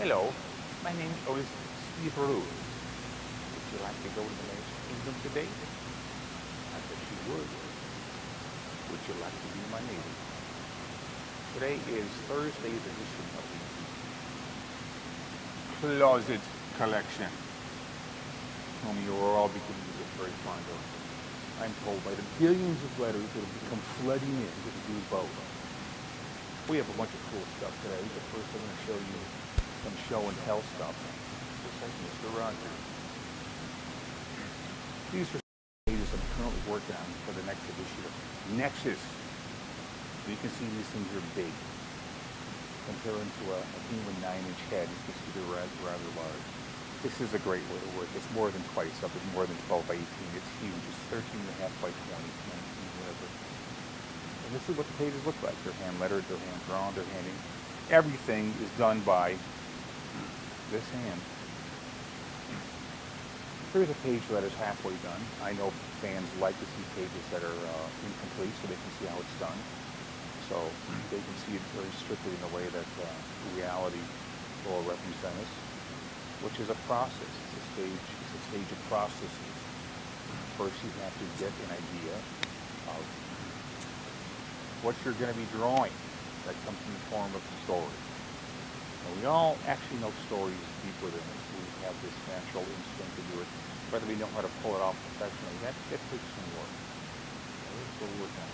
Hello, my name is Steve Rude. Would you like to go to the Magic Kingdom today? I bet you would. Would you like to be my neighbor? Today is Thursday's edition of the Closet Collection, whom you are all beginning to get very fond of. I'm told by the billions of letters that have come flooding in to the Dude Boat. We have a bunch of cool stuff today, but first I'm going to show you some show and tell stuff, just like Mr. Rogers. These are pages I'm currently working on for the next edition of Nexus. You can see these things are big. Comparing to a human 9-inch head, you can see they're rather large. This is a great way to work. It's more than twice up. It's more than 12 by 18. It's huge. It's 13.5 by 20, 19, whatever. And this is what the pages look like. They're hand lettered, they're hand drawn, they're handing. Everything is done by this hand. Here's a page that is halfway done. I know fans like to see pages that are incomplete so they can see how it's done. So they can see it very strictly in the way that reality will represent us, which is a process. It's a stage of processes. First you have to get an idea of what you're going to be drawing. That comes in the form of the story. And we all actually know stories deeper than us. We have this natural instinct to do it. Whether we know how to pull it off professionally, that takes some work. So we'll work on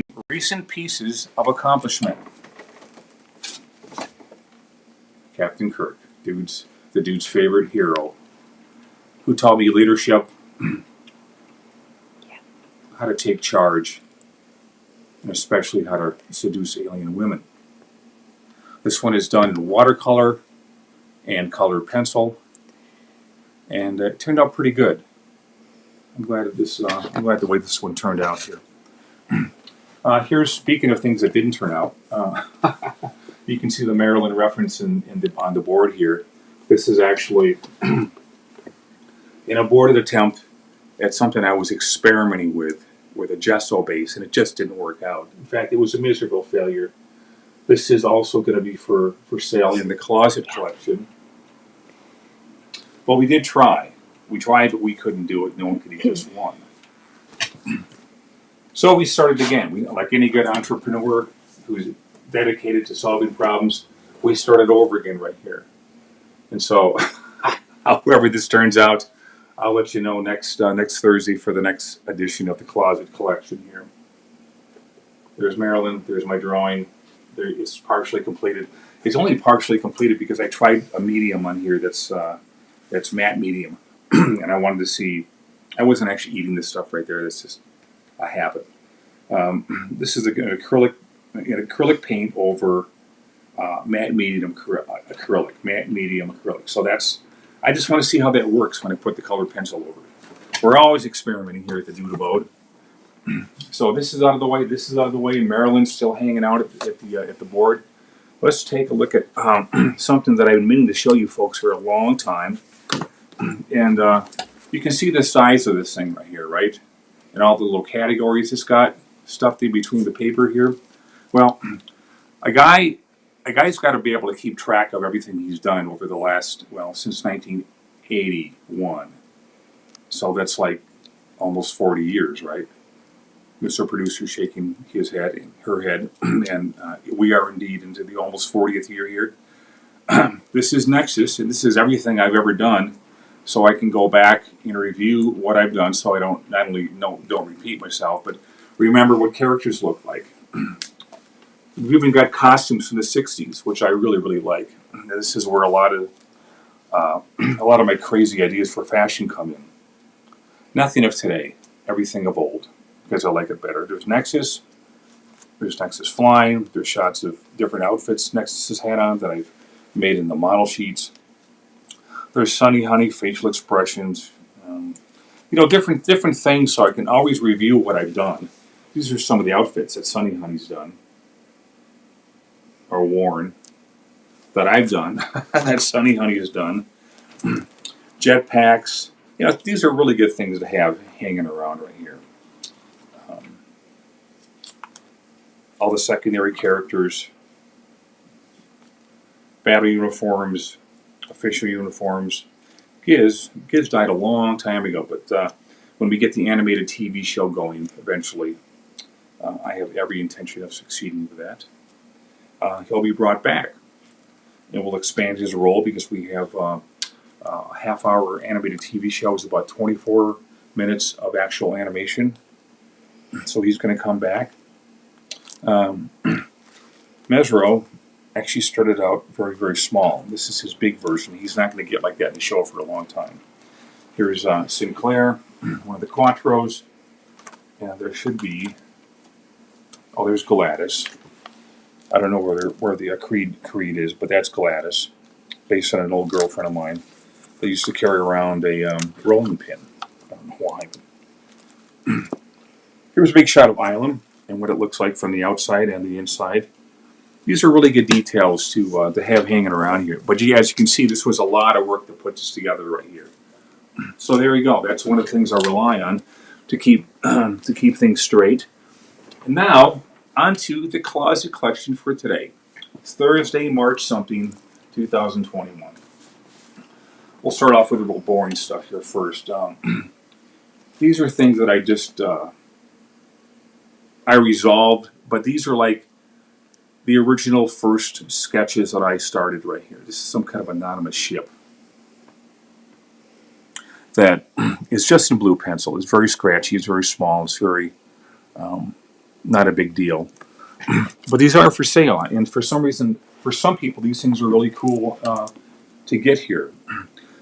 it. Recent pieces of accomplishment. Captain Kirk, the dude's favorite hero, who taught me leadership, how to take charge, and especially how to seduce alien women. This one is done in watercolor and colored pencil, and it turned out pretty good. I'm glad the way this one turned out here. Here's, speaking of things that didn't turn out, you can see the Maryland reference on the board here. This is actually an aborted attempt at something I was experimenting with a gesso base, and it just didn't work out. In fact, it was a miserable failure. This is also going to be for sale in the Closet Collection. But we did try. We tried, but we couldn't do it. No one could eat just one. So we started again. Like any good entrepreneur who's dedicated to solving problems, we started over again right here. And so, however this turns out, I'll let you know next Thursday for the next edition of the Closet Collection here. There's Marilyn. There's my drawing. It's partially completed. It's only partially completed because I tried a medium on here that's matte medium, and I wanted to see. I wasn't actually eating this stuff right there. That's just a habit. This is an acrylic paint over matte medium acrylic. Matte medium acrylic. So I just want to see how that works when I put the colored pencil over it. We're always experimenting here at the Dude Abode. So this is out of the way. This is out of the way. Maryland's still hanging out at the board. Let's take a look at something that I've been meaning to show you folks for a long time. And you can see the size of this thing right here, right? And all the little categories it's got stuffed in between the paper here. Well, a guy's got to be able to keep track of everything he's done over the last, since 1981. So that's like almost 40 years, right? Mr. Producer shaking his head, her head, and we are indeed into the almost 40th year here. This is Nexus, and this is everything I've ever done, so I can go back and review what I've done, so I don't not only don't repeat myself, but remember what characters look like. We've even got costumes from the '60s, which I really, really like. And this is where a lot of my crazy ideas for fashion come in. Nothing of today, everything of old, because I like it better. There's Nexus flying. There's shots of different outfits Nexus has had on that I've made in the model sheets. There's Sunny Honey facial expressions, different things, so I can always review what I've done. These are some of the outfits that Sunny Honey's done, or worn, that I've done, that Sunny Honey has done. Jetpacks. These are really good things to have hanging around right here. All the secondary characters. battle uniforms, official uniforms. Giz died a long time ago, but when we get the animated TV show going eventually, I have every intention of succeeding with that. He'll be brought back, and we'll expand his role because we have a half-hour animated TV show is about 24 minutes of actual animation. So he's going to come back. Mesro actually started out very, very small. This is his big version. He's not going to get like that in the show for a long time. Here's Sinclair, one of the Quattros, and there should be. Oh, there's Gladys. I don't know where the Creed is, but that's Gladys, based on an old girlfriend of mine. They used to carry around a rolling pin. I don't know why. Here's a big shot of Island and what it looks like from the outside and the inside. These are really good details to have hanging around here. But as you can see, this was a lot of work to put this together right here. So there you go. That's one of the things I rely on to keep things straight. And now, on to the closet collection for today. It's Thursday, March something, 2021. We'll start off with a little boring stuff here first. These are things that I just I resolved, but these are like the original first sketches that I started right here. This is some kind of anonymous ship that is just in blue pencil. It's very scratchy, it's very small, it's very not a big deal. But these are for sale, and for some reason, for some people, these things are really cool to get here.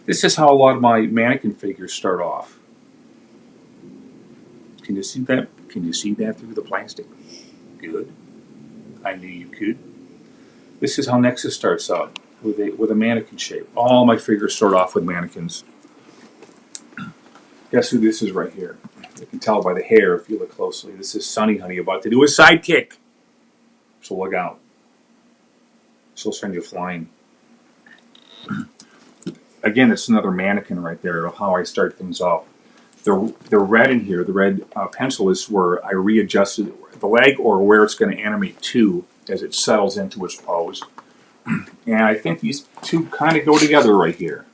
This is how a lot of my mannequin figures start off. Can you see that? Can you see that through the plastic? Good. I knew you could. This is how Nexus starts out, with a mannequin shape. All my figures start off with mannequins. Guess who this is right here? You can tell by the hair if you look closely. This is Sunny Honey about to do a sidekick. So look out. She'll send you flying. Again, it's another mannequin right there of how I start things off. The red in here, the red pencil is where I readjusted the leg or where it's going to animate to as it settles into its pose. And I think these two kind of go together right here.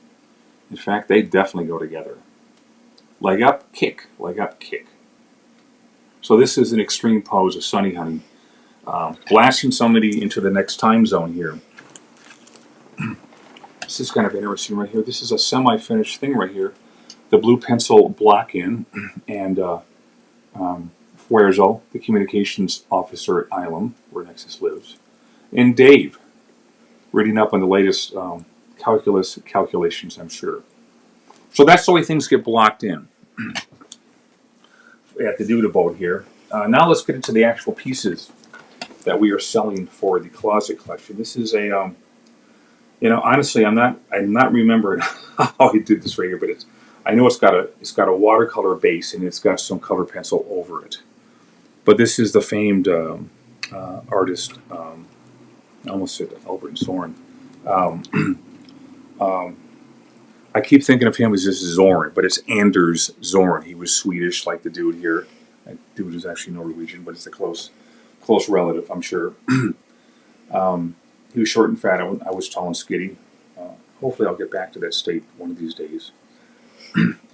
In fact, they definitely go together. Leg up, kick. Leg up, kick. So this is an extreme pose of Sunny Honey. Blasting somebody into the next time zone here. This is kind of interesting right here. This is a semi-finished thing right here. The blue pencil block in, and Fuerzo, the communications officer at Ilum, where Nexus lives, and Dave, reading up on the latest calculus calculations, I'm sure. So that's the way things get blocked in at the Duda boat here. Now let's get into the actual pieces that we are selling for the closet collection. This is a, honestly, I'm not remembering how I did this right here, but I know it's got a watercolor base and it's got some color pencil over it. But this is the famed artist, I almost said Albert Zorn. I keep thinking of him as just Zorn, but it's Anders Zorn. He was Swedish, like the dude here. That dude is actually Norwegian, but it's a close relative, I'm sure. He was short and fat. I was tall and skinny. Hopefully, I'll get back to that state one of these days.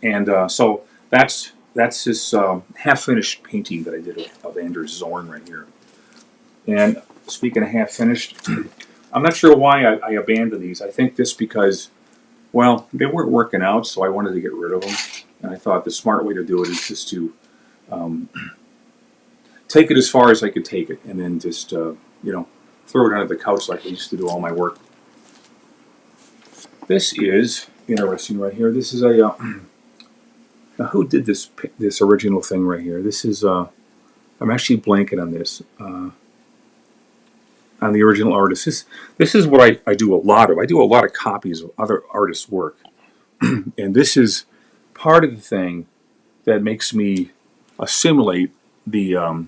And so that's this half-finished painting that I did of Anders Zorn right here. And speaking of half-finished, I'm not sure why I abandoned these. I think this because, well, they weren't working out, so I wanted to get rid of them. And I thought the smart way to do it is just to take it as far as I could take it, and then just throw it under the couch like I used to do all my work. This is interesting right here. This is a now who did this original thing right here? This is I'm actually blanking on this on the original artist. This is what I do a lot of. I do a lot of copies of other artists' work, and this is part of the thing that makes me assimilate the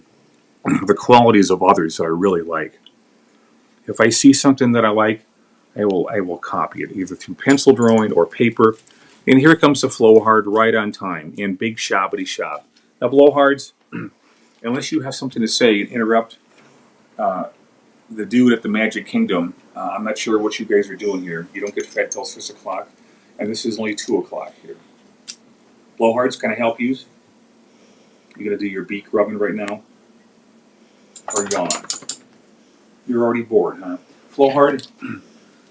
qualities of others that I really like. If I see something that I like, I will copy it, either through pencil drawing or paper. And here comes the Flowhard right on time in big shoppity shop. Now, blowhards, unless you have something to say and interrupt the dude at the Magic Kingdom I'm not sure what you guys are doing here. You don't get fed till 6 o'clock, and this is only 2 o'clock here. Blowhards, can I help you? You gonna do your beak rubbing right now? Or yawn? You're already bored, huh? Flowhard,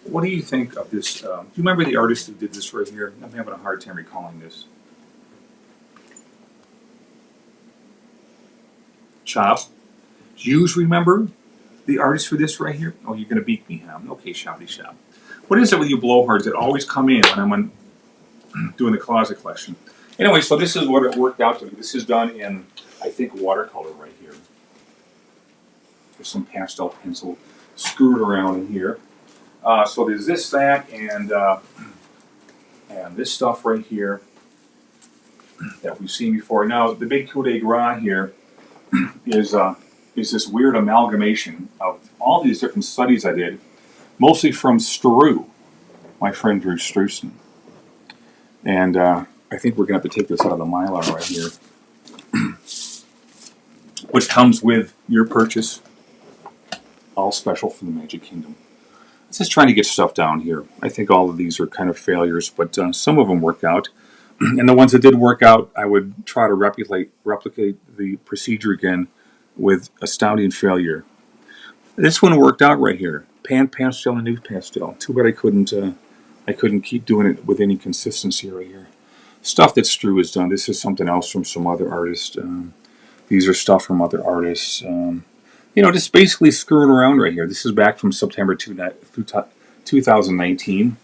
what do you think of this? Do you remember the artist who did this right here? I'm having a hard time recalling this. Chop, do you remember the artist for this right here? Oh, you're gonna beak me, huh? Okay, Shopty Shop. What is it with you blowhards that always come in when I'm doing the closet collection? Anyway, so this is what it worked out to be. This is done in, I think, watercolor right here. There's some pastel pencil screwed around in here. So there's this, that, and this stuff right here that we've seen before. Now, the big coup de grace here is this weird amalgamation of all these different studies I did, mostly from Stru, my friend Drew Strusen. And I think we're going to have to take this out of the Mylar right here, which comes with your purchase, all special from the Magic Kingdom. Just trying to get stuff down here. I think all of these are kind of failures, but some of them work out. And the ones that did work out, I would try to replicate the procedure again with astounding failure. This one worked out right here. Pan pastel and nude pastel. Too bad I couldn't keep doing it with any consistency right here. Stuff that Stru has done. This is something else from some other artist. These are stuff from other artists. Just basically screwing around right here. This is back from September 2019.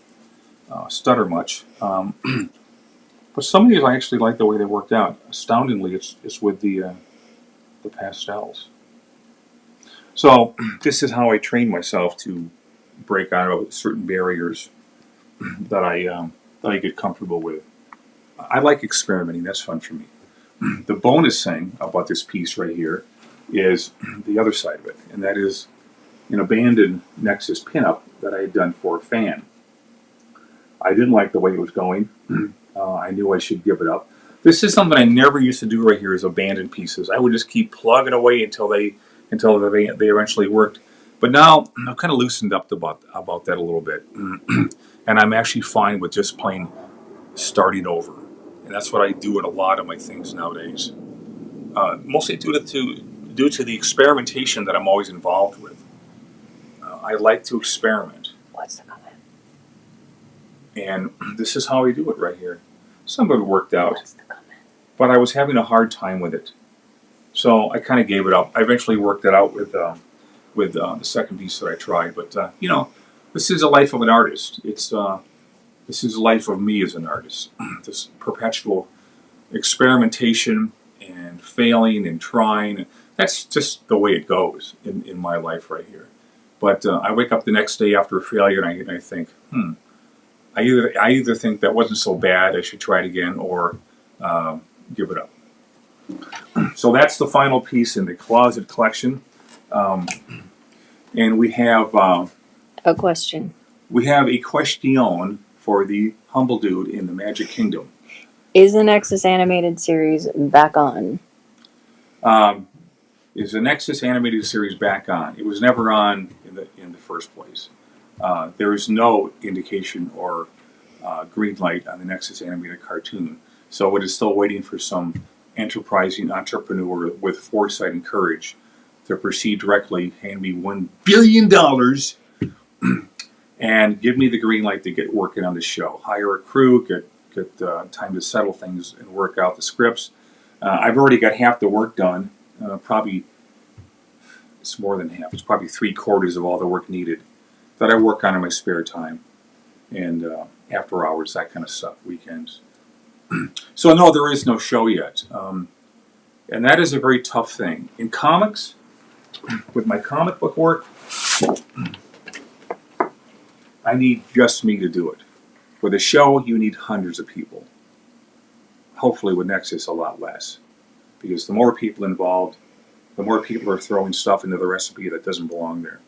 Stutter much. But some of these I actually like the way they worked out. Astoundingly, it's with the pastels. So this is how I train myself to break out of certain barriers that I get comfortable with. I like experimenting. That's fun for me. The bonus thing about this piece right here is the other side of it, and that is an abandoned Nexus pinup that I had done for a fan. I didn't like the way it was going. I knew I should give it up. This is something I never used to do right here, is abandoned pieces. I would just keep plugging away until they eventually worked. But now I've kind of loosened up about that a little bit, and I'm actually fine with just plain starting over. And that's what I do in a lot of my things nowadays. Mostly due to the experimentation that I'm always involved with. I like to experiment. What's the comment? And this is how I do it right here. Some of it worked out, What's the comment? but I was having a hard time with it. So I kind of gave it up. I eventually worked it out with the second piece that I tried. But, this is the life of an artist. This is the life of me as an artist. This perpetual experimentation and failing and trying. That's just the way it goes in my life right here. But I wake up the next day after a failure and I think, I either think that wasn't so bad, I should try it again, or give it up. So that's the final piece in the closet collection. And we have A question. we have a question for the humble dude in the Magic Kingdom. Is the Nexus animated series back on? Is the Nexus animated series back on? It was never on in the first place. There is no indication or green light on the Nexus animated cartoon, so it is still waiting for some enterprising entrepreneur with foresight and courage to proceed directly, hand me $1 billion, and give me the green light to get working on the show. Hire a crew, get time to settle things and work out the scripts. I've already got half the work done. Probably it's more than half. It's probably 3/4 of all the work needed that I work on in my spare time and after hours, that kind of stuff, weekends. So no, there is no show yet, and that is a very tough thing. In comics, with my comic book work, I need just me to do it. With a show, you need hundreds of people. Hopefully with Nexus, a lot less. Because the more people involved, the more people are throwing stuff into the recipe that doesn't belong there.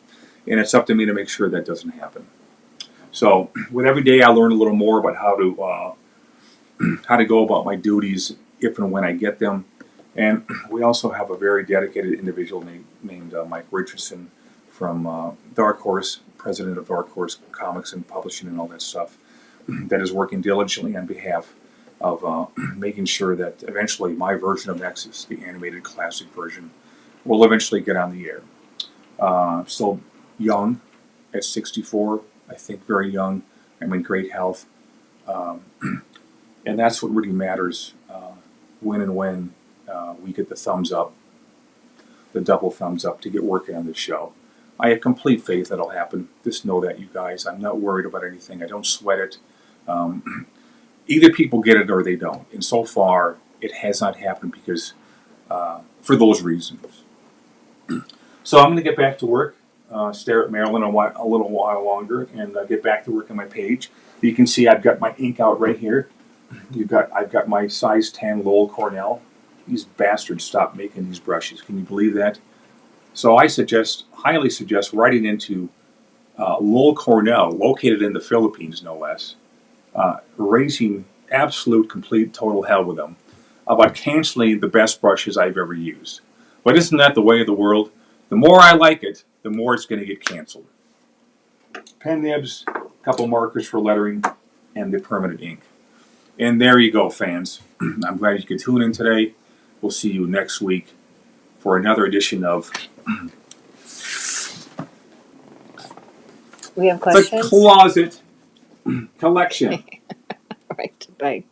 And it's up to me to make sure that doesn't happen. So with every day, I learn a little more about how to go about my duties if and when I get them. And we also have a very dedicated individual named Mike Richardson from Dark Horse, president of Dark Horse Comics and Publishing and all that stuff, that is working diligently on behalf of making sure that eventually my version of Nexus, the animated classic version, will eventually get on the air. Still young at 64, I think very young. I'm in great health. And that's what really matters when we get the thumbs up, the double thumbs up to get working on this show. I have complete faith that'll happen. Just know that, you guys. I'm not worried about anything. I don't sweat it. Either people get it or they don't. And so far, it has not happened because, for those reasons. So I'm going to get back to work, stare at Marilyn a little while longer, and get back to work on my page. You can see I've got my ink out right here. I've got my size 10 Lowell Cornell. These bastards stopped making these brushes. Can you believe that? So I highly suggest writing into Lowell Cornell, located in the Philippines, no less, raising absolute, complete, total hell with them about canceling the best brushes I've ever used. But isn't that the way of the world? The more I like it, the more it's going to get canceled. Pen nibs, a couple markers for lettering, and the permanent ink. And there you go, fans. I'm glad you could tune in today. We'll see you next week for another edition of We have The questions. Closet Collection. Right. Bye.